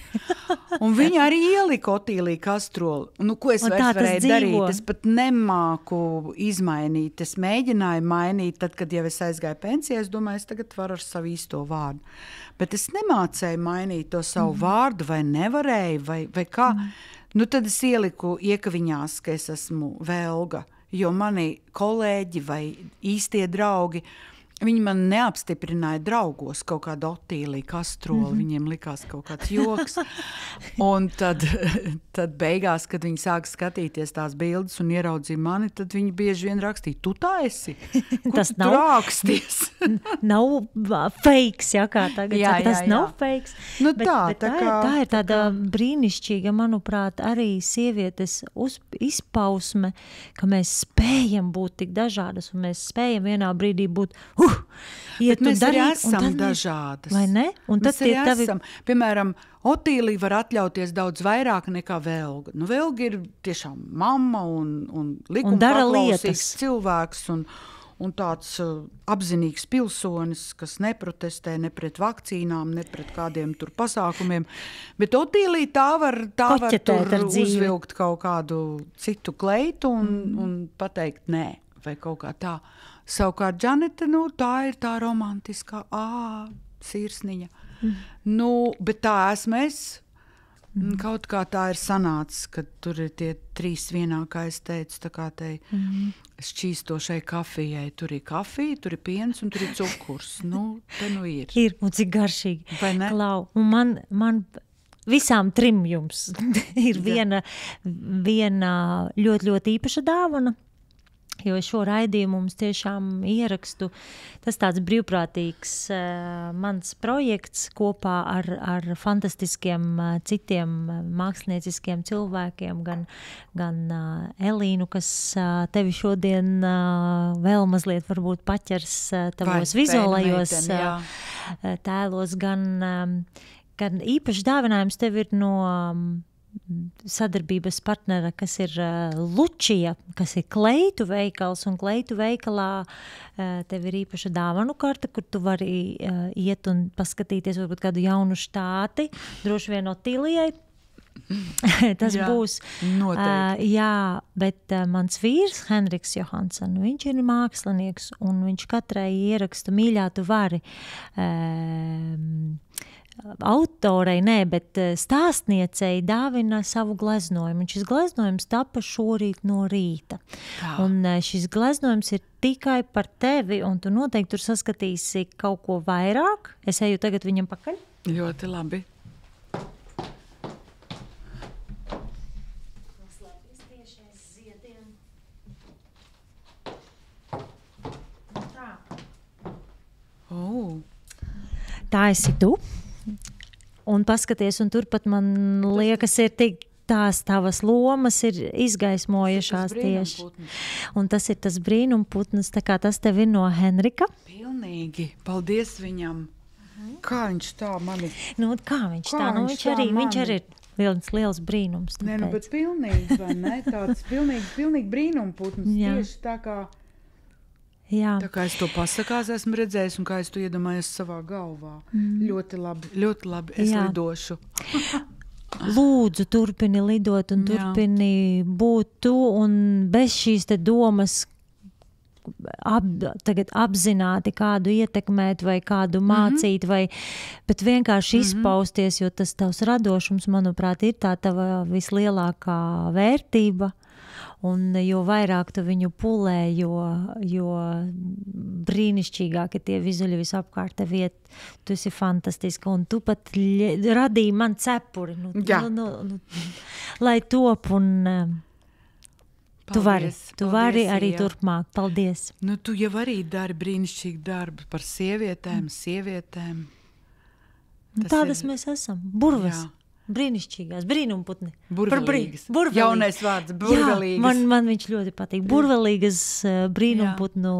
Un viņa arī ielika Otīlija Kastrola. Ko es vairs varēju darīt? Es pat nemāku izmainīt. Es mēģināju mainīt, tad, kad jau es aizgāju pensijā, es domāju, es tagad varu ar savu īsto vārdu. Bet es nemācēju mainīt to savu vārdu, vai nevarēju, vai kā. Tad es ieliku iekaviņās, ka es esmu Velga. Jo mani kolēģi vai īstie draugi, viņi man neapstiprināja draugos kaut kādu Otīliju Kastrola, viņiem likās kaut kāds joks. Un tad beigās, kad viņi sāka skatīties tās bildes un ieraudzīja mani, tad viņi bieži vien rakstīja, tu tā esi? Tas nav raksties. Nav fakes, kā tagad saka, tas nav fakes. Bet tā ir tāda brīnišķīga, manuprāt, arī sievietes izpausme, ka mēs spējam būt tik dažādas un mēs spējam vienā brīdī būt bet mēs arī esam dažādas. Vai ne? Un mēs arī esam. Piemēram, Otīlija var atļauties daudz vairāk nekā Velga. Velga ir tiešām mamma un likuma paklausīgs cilvēks un tāds apzinīgs pilsonis, kas neprotestē ne pret vakcīnām, ne pret kādiem tur pasākumiem. Bet Otīlija tā var tur uzvilkt kaut kādu citu kleitu un pateikt nē, vai kaut kā tā. Savukārt Džanete, tā ir tā romantiskā, sirsniņa. Bet tā esmu es. Kaut kā tā ir sanācis, kad tur ir tie 3 vienā, kā es teicu, tā kā te šķīstošai kafijai. Tur ir kafija, tur ir piens un tur ir cukurs. Te ir. Ir, un cik garšīgi. Vai ne? Klau, un man visām 3 jums ir viena ļoti, ļoti īpaša dāvana. Jo šo raidījumu mums tiešām ierakstu, tas tāds brīvprātīgs mans projekts kopā ar fantastiskiem citiem mākslinieciskiem cilvēkiem, gan Elīnu, kas tevi šodien vēl mazliet varbūt paķers tavos vizuālajos tēlos, gan īpaši dāvinājums tev ir no sadarbības partnera, kas ir Lučija, kas ir kleitu veikals, un kleitu veikalā tev ir īpaša dāvanu karta, kur tu vari iet un paskatīties varbūt kādu jaunu štāti, droši vien Otīlijai. Tas būs. Noteikti. Bet mans vīrs, Henriks Johansson, viņš ir mākslinieks, un viņš katrai ierakstu mīļā tu vari autorei, bet stāstniecei dāvina savu gleznojumu. Un šis gleznojums tapa šorīt no rīta. Un šis gleznojums ir tikai par tevi, un tu noteikti tur saskatīsi kaut ko vairāk. Es eju tagad viņam pakaļ. Ļoti labi. Noslēpies tieši aiz ziediem. Tā esi tu. Un paskaties, un turpat man liekas, ir tik tās tavas lomas ir izgaismojušās tieši. Un tas ir tas brīnumputns, tā kā tas tev ir no Henrika. Pilnīgi. Paldies viņam. Kā viņš tā mani... Kā viņš tā? Viņš arī ir liels brīnums. Tāpēc. Bet pilnīgi, vai ne? Tāds pilnīgi brīnumputns. Tieši tā kā... Jā. Tā kā es to pasakās, esmu redzējis, un kā es to iedomājos savā galvā. Ļoti labi, es lidošu. Lūdzu, turpini lidot un turpini būt tu, un bez šīs te domas tagad apzināti kādu ietekmēt vai kādu mācīt, bet vienkārši izpausties, jo tas tavs radošums, manuprāt, ir tā tava vislielākā vērtība. Un jo vairāk tu viņu pulē, jo brīnišķīgāk ir tie vizuļi visapkārt tev iet. Tu esi fantastiska, un tu pat radīji man cepuri. Lai top, un tu vari arī turpmāk. Paldies. Tu jau arī dari brīnišķīgu darbu par sievietēm. Tādas mēs esam. Burvas. Jā. Brīnišķīgās, brīnumputni. Burvelīgas. Jaunais vārds, burvelīgas. Jā, man viņš ļoti patīk. Burvelīgas brīnumputnu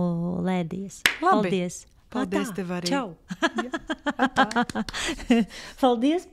lēdies. Paldies. Paldies tev arī. Čau. Paldies.